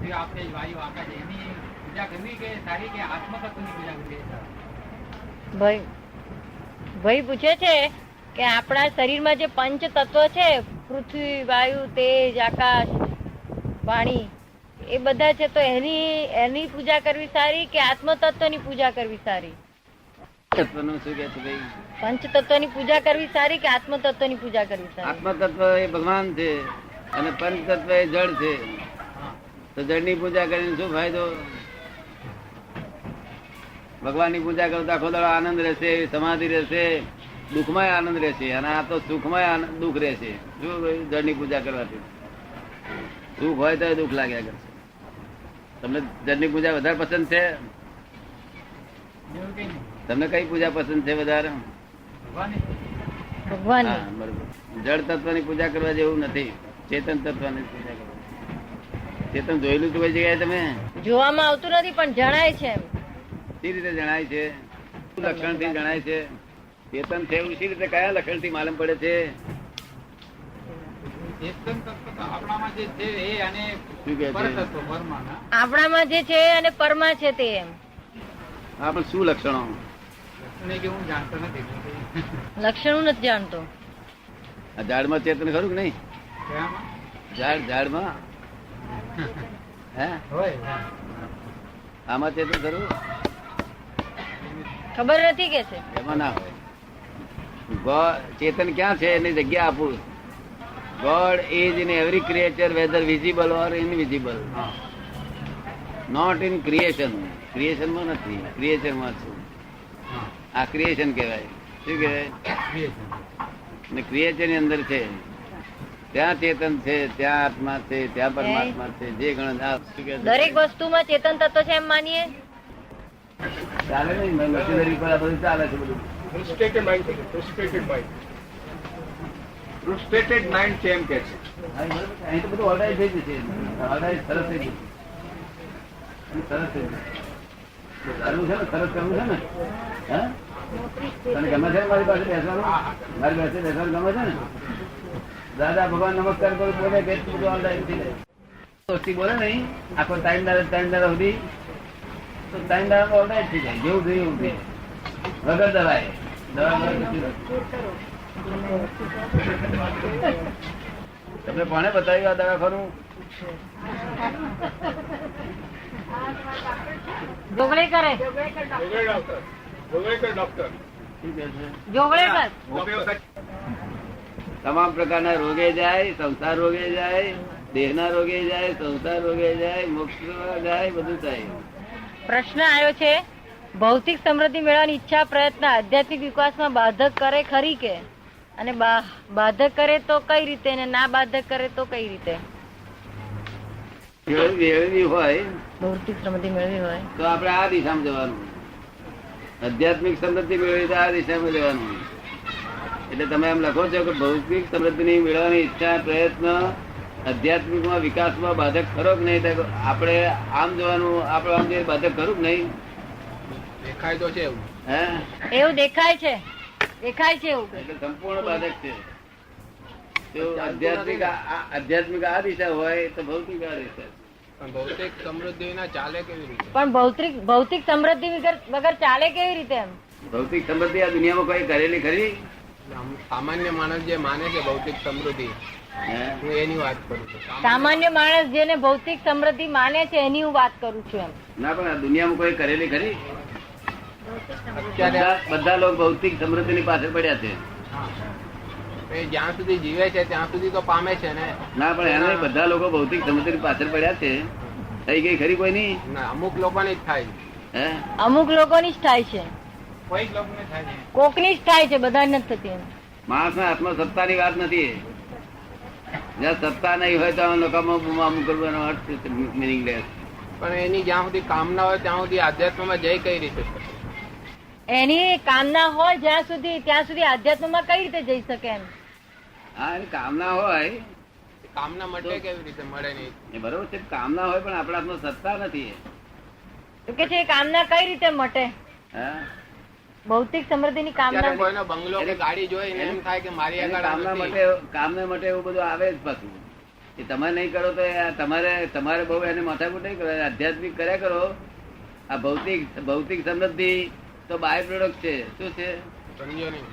પૃથ્વી આપણે વાયુ આકાશ એની પૂજા કરવી કે સારી કે આત્મતત્વની પૂજા કરવી? ભાઈ પૂછે છે કે આપણા શરીરમાં જે પંચ તત્વ છે, પૃથ્વી, વાયુ, તેજ, આકાશ, પાણી, એ બધા છે, તો એની પૂજા કરવી સારી કે આત્મ તત્વની પૂજા કરવી સારી? તત્વનું શું કે છે ભાઈ? પંચ તત્વની પૂજા કરવી સારી કે આત્મ તત્વની પૂજા કરવી સારી? આત્મ તત્વ એ ભગવાન છે અને પંચ તત્વ એ જળ છે. તો જળની પૂજા કરીને શું ફાયદો? ભગવાનની પૂજા કરો તો આખો દાડો આનંદ રહેશે, સમાધિ રહેશે, દુઃખમાં આનંદ રહેશે, અને આ તો સુખમાં દુઃખ રહેશે. શું જળની પૂજા કરવાથી સુખ હોય તો દુઃખ લાગ્યા કરશે. તમને જળની પૂજા વધારે પસંદ છે? તમને કઈ પૂજા પસંદ છે વધારે? ભગવાન. જળ તત્વની પૂજા કરવા જેવું નથી, ચેતન તત્વની પૂજા કરવા. ચેતન જોયેલું તો કોઈ જગ્યાએ તમે? જોવામાં આવતું નથી પણ જણાય છે. સી રીતે જણાય છે? લક્ષણ થી જણાય છે? ચેતન છે એવું સી રીતે, કયા લક્ષણ થી માલુમ પડે છે? ચેતન તત્વ આપણામાં જે છે એ અને શું કે છે? પરતત્વ પરમાના આપણામાં જે છે અને પરમાં છે તે. એમ હા, પણ શું લક્ષણો? લક્ષણ કે હું જાણતો નથી. લક્ષણ નથી જાણતો. આ ઝાડમાં ચેતન ખરું કે નહીં? કયામાં? ઝાડમાં હે હોય. આમાં ચેતન ખરું? ખબર નથી કે છે. એમાં ના હોય. ચેતન ક્યાં છે એની જગ્યા આપું. God is in every creature, whether visible or invisible. Not in creation. Creation માં નથી, ક્રિએચર માં છું. આ ક્રિએશન કહેવાય. શું કહેવાય? ને ક્રિએચર ની અંદર છે, ત્યાં ચેતન છે, ત્યાં આત્મા છે, ત્યાં પરમાત્મા છે. જે ગણ દરેક વસ્તુમાં ચેતન તત્વ છે એમ માનીએ? ચાલે નહીં, મશીનરી પર આ બધું ચાલે છે. બધું Frustrated mind છે એમ કે છે. અહીં તો બધું ઓર્ડાઇઝ થઈ જશે. ઓર્ડાઇઝ સરસ થઈ ગયું. સરસ થઈ ગયું. કરવું છે ને, સરસ કરવું છે ને. હે, તને ગમે છે મારી પાસે બેસવાનું? મારી પાસે બેસવાનું ગમે છે ને? દાદા ભગવાન નમસ્કાર કરું બોલે કે બધું ઓર્ડાઇઝ થઈ જાય. દોસ્તી બોલે નહીં આખો ટાઈમ દાડા સુધી, તો ટાઈમ દાડા ઓર્ડાઇઝ થઈ જાય. જેવું જોઈએ એવું થઈ વગર દવાય. તમને કોને બતાવ્યું આ દવાખાનું? જોગળેકર. ડોક્ટર જોગળેકર. તમામ પ્રકારના રોગે જાય, સંસાર રોગે જાય, દેહના રોગે જાય, સંસાર રોગે જાય, મોક્ષ જાય, બધું થાય. પ્રશ્ન આવ્યો છે, ભૌતિક સમૃદ્ધિ મેળવવાની ઈચ્છા પ્રયત્ન આધ્યાત્મિક વિકાસમાં બાધક કરે ખરી કે? અને બાધક કરે તો કઈ રીતે, અને ના બાધક કરે તો કઈ રીતે? મેળવી હોય ભૌતિક સમૃદ્ધિ મેળવી હોય તો આપણે આ દિશામાં જવાનું. આધ્યાત્મિક સમૃદ્ધિ મેળવી તો આ દિશામાં જવાનું. એટલે તમે એમ લખો છો કે ભૌતિક સમૃદ્ધિની મેળવવાની ઈચ્છા પ્રયત્ન આધ્યાત્મિકમાં વિકાસમાં બાધક ખરો કે નહીં? આપણે આમ જવાનું, આપણે આમ જે બાધક ખરું કે નહીં? દેખાય તો છે એવું. હે, એવું દેખાય છે, દેખાય છે એવું. એટલે સંપૂર્ણ બાધક છે. તો આધ્યાત્મિક આ દિશા હોય તો ભૌતિક આ દિશા. પણ ભૌતિક સમૃદ્ધિ વિના ચાલે કેવી રીતે? પણ ભૌતિક સમૃદ્ધિ વગર ચાલે કેવી રીતે? એમ ભૌતિક સમૃદ્ધિ આ દુનિયામાં કોઈ કરેલી ખરી? સામાન્ય માણસ જે માને છે ભૌતિક સમૃદ્ધિ, હે? હું એની વાત કરું છું. સામાન્ય માણસ જેને ભૌતિક સમૃદ્ધિ માને છે એની હું વાત કરું છું. એમ ના, પણ આ દુનિયામાં કોઈ કરેલી ખરી? અત્યારે બધા લોકો ભૌતિક સમૃદ્ધિ ની પાછળ પડ્યા છે. એ જ્યાં સુધી જીવે છે ત્યાં સુધી તો પામે છે ને. ના, પણ એને બધા લોકો ભૌતિક સમૃદ્ધિ ની પાછળ પડ્યા છે. થઈ ગઈ ખરી કોઈ નહીં? ના, અમુક લોકોને જ થાય. હે, અમુક લોકોની જ થાય છે, કોઈ લોકોને થાય છે. કોકની જ થાય છે, બધા નથી થતી. એમ માણસના હાથમાં સત્તાની વાત નથી. જ્યાં સત્તા નહીં હોય તો લોકોમાં અમુક કરવાનો અર્થ મિનિંગલેસ. પણ એની જ્યાં સુધી કામના હોય ત્યાં સુધી આધ્યાત્મમાં જઈ કઈ રીતે શકે? એની કામના હોય જ્યાં સુધી ત્યાં સુધી આધ્યાત્મમાં કઈ રીતે જઈ શકે? એમ હા, એની કામના હોય. કામના માટે કેવી રીતે મળે નહીં? એ બરોબર છે, કામના હોય, પણ આપણા હાથમાં સત્તા નથી. તો કે છે એ કામના કઈ રીતે મટે? હા, ભૌતિક સમૃદ્ધિની અત્યારે કામના. કોઈનો બંગલો કે ગાડી જોઈ ને એમ થાય કે મારી આગળ આ કામના નથી. માટે એવું બધું આવે જ પાછું. એ તમે નહીં કરો તો તમારે બહુ એને માથાકૂટ નહીં કરો. આધ્યાત્મિક કર્યા કરો. આ ભૌતિક સમૃદ્ધિ તો બાય પ્રોડક્ટ છે. શું છે? સમજો નહીં.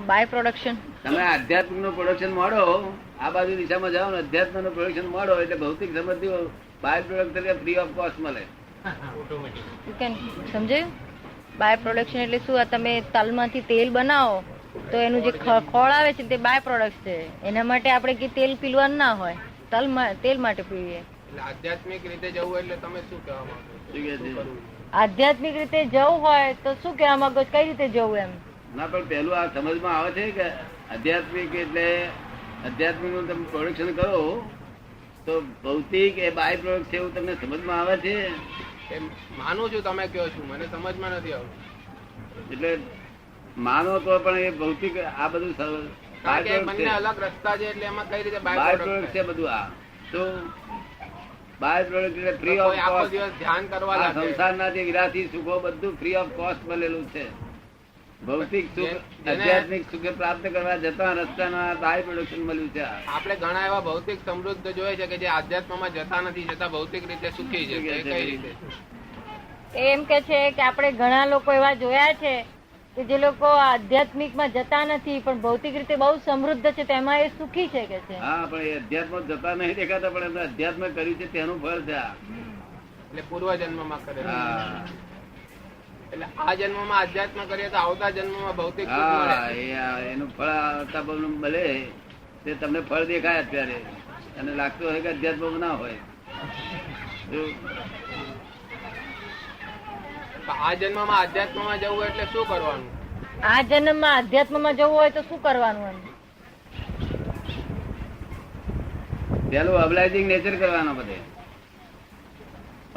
By production. તમે આધ્યાત્મિક નું પ્રોડક્શન મળો, આ બાજુ દિશામાં જાઓ ને અધ્યાત્મ નું પ્રોડક્શન મળો, એટલે ભૌતિક સમૃદ્ધિ બાય પ્રોડક્ટ તરીકે ફ્રી ઓફ કોસ્ટ મળે. સમજાયું? બાય પ્રોડક્શન એટલે શું? આ તમે તલમાંથી તેલ બનાવો તો એનું જે ખોળ આવે છે તે બાય પ્રોડક્ટ છે. એના માટે આપણે કે તેલ પીવાનું ના હોય, તેલ માટે પીવીએ. એટલે આધ્યાત્મિક રીતે જવું એટલે તમે શું કહેવા માંગો? શું કહે છે? આધ્યાત્મિક રીતે જવું હોય તો શું કહેવા માંગો? કઈ રીતે જવું એમ? ના, પણ પેલું આ સમજમાં આવે છે કે આધ્યાત્મિક એટલે આધ્યાત્મિક નું તમે પ્રોડક્શન કરો તો ભૌતિક એ બાય પ્રોડક્ટ છે એવું તમને સમજમાં આવે છે. એમ માનું છું તમે કહો છો, મને સમજમાં નથી આવતું. એટલે માનો તો પણ એ ભૌતિક આ બધું કારણ કે બંને અલગ રસ્તા છે, એટલે એમાં કઈ રીતે બાય પ્રોડક્ટ છે બધું. આ તો બાય પ્રોડક્ટ એટલે ફ્રી ઓફ આખો કોસ્ટ. દિવસ ધ્યાન કરવા લાગે. સંસારના જે વિરાસી સુખો બધું ફ્રી ઓફ કોસ્ટ મળેલું છે. ભૌતિક સુખ આધ્યાત્મિક સુખ પ્રાપ્ત કરવા જતા રસ્તાના બાય પ્રોડક્શન મળ્યું છે. આપણે ઘણા એવા ભૌતિક સમૃદ્ધ જોઈએ છે કે જે આધ્યાત્મમાં જતા નથી, જતા ભૌતિક રીતે સુખી છે. એ કઈ રીતે? એમ કે છે કે આપણે ઘણા લોકો એવા જોયા છે કે જે લોકો આધ્યાત્મિકમાં જતા નથી પણ ભૌતિક રીતે બહુ સમૃદ્ધ છે, તેમાં એ સુખી છે કે છે. હા, પણ એ અધ્યાત્મ જતા નહીં દેખાતા, પણ એમને અધ્યાત્મ કર્યું છે તેનું ફળ છે. એટલે પૂર્વ જન્મમાં કરે. હા, એટલે આ જન્મમાં અધ્યાત્મ કરીએ તો આવતા જન્મમાં ભૌતિક સુખ મળે. હા, એનું ફળ આવતા મળે. તે તમને ફળ દેખાય અત્યારે, અને લાગતું હોય કે અધ્યાત્મ ના હોય. આ જન્મમાં અધ્યાત્મમાં જવું એટલે શું કરવાનું? આ જન્મમાં અધ્યાત્મમાં જવું હોય તો શું કરવાનું એમ? પેલું ઓબ્લાઇઝિંગ નેચર કરવાનો. બધે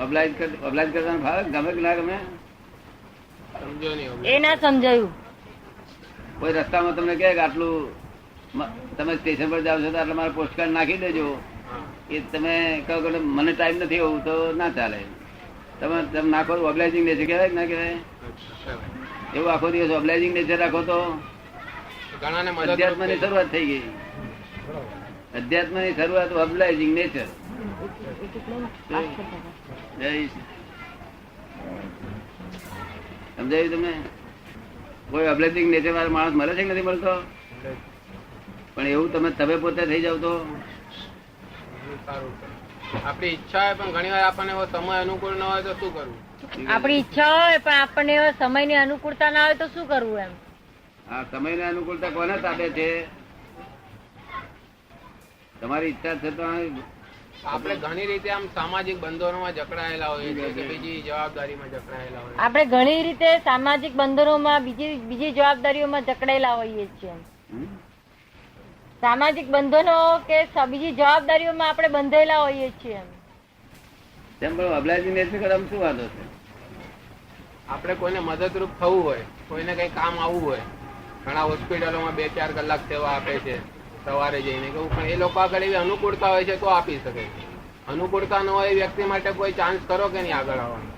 ઓબ્લાઇઝ કરવાનું ભાવે ગમે કે ના ગમે સમજો નહીં. એ ના સમજાયું. કોઈ રસ્તામાં તમને કહે કે આટલું તમે સ્ટેશન પર જાવ છો તો આટલા મારા પોસ્ટકાર્ડ નાખી દેજો, એ તમે કહો કે મને ટાઈમ નથી હોવું તો ના ચાલે. તમે નાખો ઓબ્લાઇઝિંગ નેચર કહેવાય ના કહેવાય? એવું આખો દિવસ ઓબ્લાઇઝિંગ નેચર રાખો તો અધ્યાત્મની શરૂઆત થઈ ગઈ. અધ્યાત્મની શરૂઆત ઓબ્લાઇઝિંગ નેચર. સમજાયું તમને? કોઈ ઓબ્લાઇઝિંગ નેચર વાળો માણસ મળે છે કે નથી મળતો? પણ એવું તમે પોતે થઈ જાવ તો સારું. આપણી ઈચ્છા હોય પણ ઘણી વાર આપણને એવો સમય અનુકૂળ ન હોય તો શું કરવું? આપણી ઈચ્છા હોય પણ આપણને એવા સમયની અનુકૂળતા ના હોય તો શું કરવું એમ? આ સમયની અનુકૂળતા કોને તાબે છે? તમારી ઈચ્છા છે તો આપણે ઘણી રીતે આમ સામાજિક બંધનોમાં જકડાયેલા હોય છે કે બીજી જવાબદારીમાં જકડાયેલા હોય. આપણે ઘણી રીતે સામાજિક બંધનોમાં બીજી જવાબદારીઓમાં જકડાયેલા હોઈએ છીએ. સામાજિક બંધનો કે બીજી જવાબદારીઓમાં આપણે બંધાયેલા હોઈએ છીએ. તેમ પણ ઓબ્લાઇઝિંગ નેચર કરવામાં શું વાંધો છે? આપણે કોઈને મદદરૂપ થવું હોય, કોઈને કઈ કામ આવવું હોય, ઘણા હોસ્પિટલોમાં 2-4 કલાક સેવા આપે છે સવારે જઈને કહું, પણ એ લોકો આગળ એવી અનુકૂળતા હોય છે તો આપી શકે. અનુકૂળતા ન હોય એ વ્યક્તિ માટે કોઈ ચાન્સ કરો કે નહીં આગળ આવવાનો?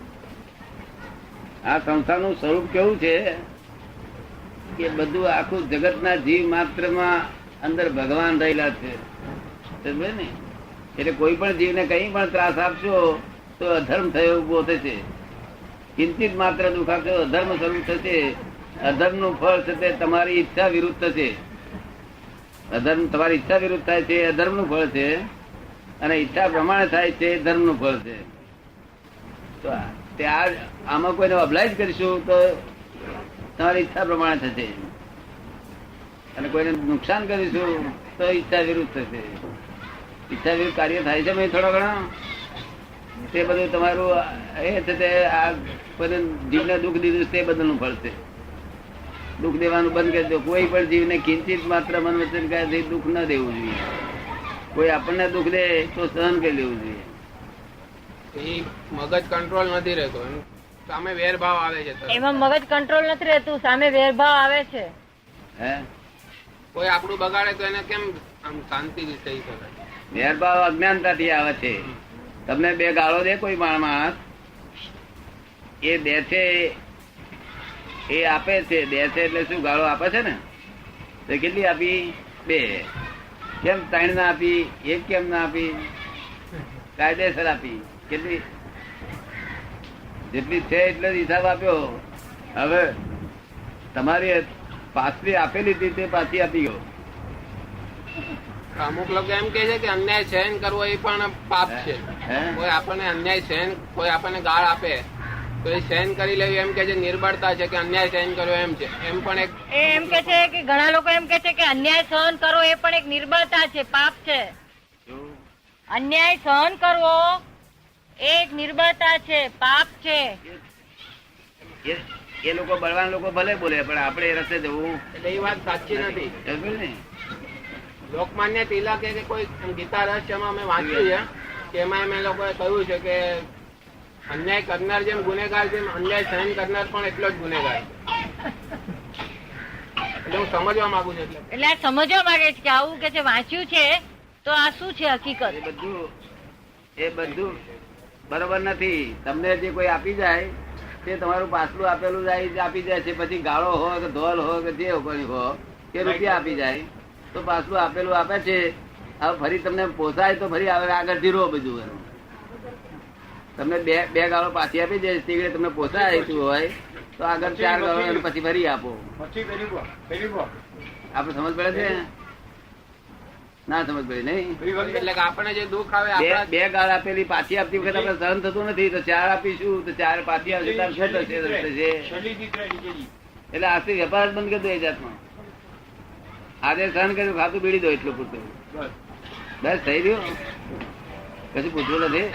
આ સંસ્થાનું સ્વરૂપ કેવું છે કે બધું આખું જગતના જીવ માત્રમાં અંદર ભગવાન રહેલા છે. ને એટલે કોઈ પણ જીવને કઈ પણ ત્રાસ આપશો તો અધર્મ થયો ઉભો થશે. કિંચિત માત્ર દુઃખ આપશો અધર્મ સ્વરૂપ થશે. અધર્મ નું ફળ છે તે તમારી ઈચ્છા વિરુદ્ધ થશે. અધર્મ તમારી ઈચ્છા વિરુદ્ધ થાય છે અધર્મ નું ફળ છે, અને ઈચ્છા પ્રમાણે થાય છે ધર્મ નું ફળ છે. તો આમાં કોઈને ઓબ્લાઇઝ કરીશું તો તમારી ઈચ્છા પ્રમાણે થશે, અને કોઈને નુકસાન કરીશું તો ઈચ્છા વિરુદ્ધ થશે. ઈચ્છા વિરુદ્ધ કાર્ય થાય છે થોડા ઘણા, તે બધું તમારું એ છે તે આ કોઈને જીવને દુઃખ દીધું તે બદલનું ફળ છે. દુઃખ દેવાનું બંધ કરી દો. કોઈ પણ જીવને કિંચિત માત્ર મન વચન કાયાથી દુઃખ ન દેવું જોઈએ. કોઈ આપણને દુઃખ દે તો સહન કરી લેવું જોઈએ. એ મગજ કંટ્રોલ નથી રહેતો, સામે વેરભાવ આવે છે. એમાં મગજ કંટ્રોલ નથી રહેતું, સામે વેરભાવ આવે છે. હે, કોઈ આપણું બગાડે તો એને કેમ આમ શાંતિથી સહી શકાય? વેરભાવ અજ્ઞાનતાથી આવે છે. તમને 2 ગાળો દે કોઈ માણસ, એ દે છે એ આપે છે. દે છે એટલે શું? ગાળો આપે છે ને, તો કેટલી આપી? 2. કેમ 3 ના આપી, 1 કેમ ના આપી? કાયદેસર આપી. કેટલી? જેટલી છે એટલે જ હિસાબ આપ્યો. હવે તમારી પાછલી આપેલી હતી તે પાછી આપી ગયો. અમુક લોકો એમ કે છે કે અન્યાય સહન કરવો એ પણ પાપ છે. હે? કોઈ આપણને અન્યાય સહન, કોઈ આપણને ગાળ આપે તો એ સહન કરી લેવી એમ કે છે નિર્બળતા છે, કે અન્યાય સહન કરવો એમ છે. એમ પણ એક એ એમ કે છે કે ઘણા લોકો એમ કે છે કે અન્યાય સહન કરવો એ પણ એક નિર્બળતા છે, પાપ છે. અન્યાય સહન કરવો એ એક નિર્બળતા છે, પાપ છે. એ લોકો બળવાન લોકો ભલે બોલે, પણ આપણે એ રસ્તે જવું એટલે એ વાત સાચી નથી. સમજ્યું ને? લોકમાન્ય તિલકે કે કોઈ ગીતા રહસ્યમાં અમે વાંચ્યું છે કે એમાં એમ એ લોકોએ કહ્યું છે કે અન્યાય કરનાર જેમ ગુનેગાર, જેમ અન્યાય સહન કરનાર પણ એટલો જ ગુનેગાર છે. એટલે હું સમજવા માંગુ છું. એટલે આ સમજવા માંગે છે કે આવું કે છે વાંચ્યું છે તો આ શું છે હકીકત? એ બધું બરોબર નથી. તમને જે કોઈ આપી જાય તે તમારું પાછલું આપેલું જાય આપી જાય છે. પછી ગાળો હોય કે ધોલ હોય કે જે હોય કે રૂપિયા આપી જાય તો પાછલું આપેલું આપે છે. હવે ફરી તમને પોસાય તો ફરી આગળ ધીરો બધું તમને બે ગાળો પાછી આપી જાય તે તમને પોસાય હોય તો આગળ 4 ગાળો પછી ફરી આપો. આપડે સમજ પડે છે? ના સમજ પડી નહીં? એટલે કે આપણે જે દુઃખ આવે બે ગાળ આપેલી પાછી આપતી વખત આપણે સહન થતું નથી તો 4 આપીશું તો 4 પાછી આવશે તાર શું થશે? એટલે આથી વેપાર જ બંધ કરી દો. એ જાતમાં આજે સહન કર્યું, ખાતું બીડી દો એટલું પૂરતું. બસ થઈ રહ્યું, કશું પૂછવું નથી.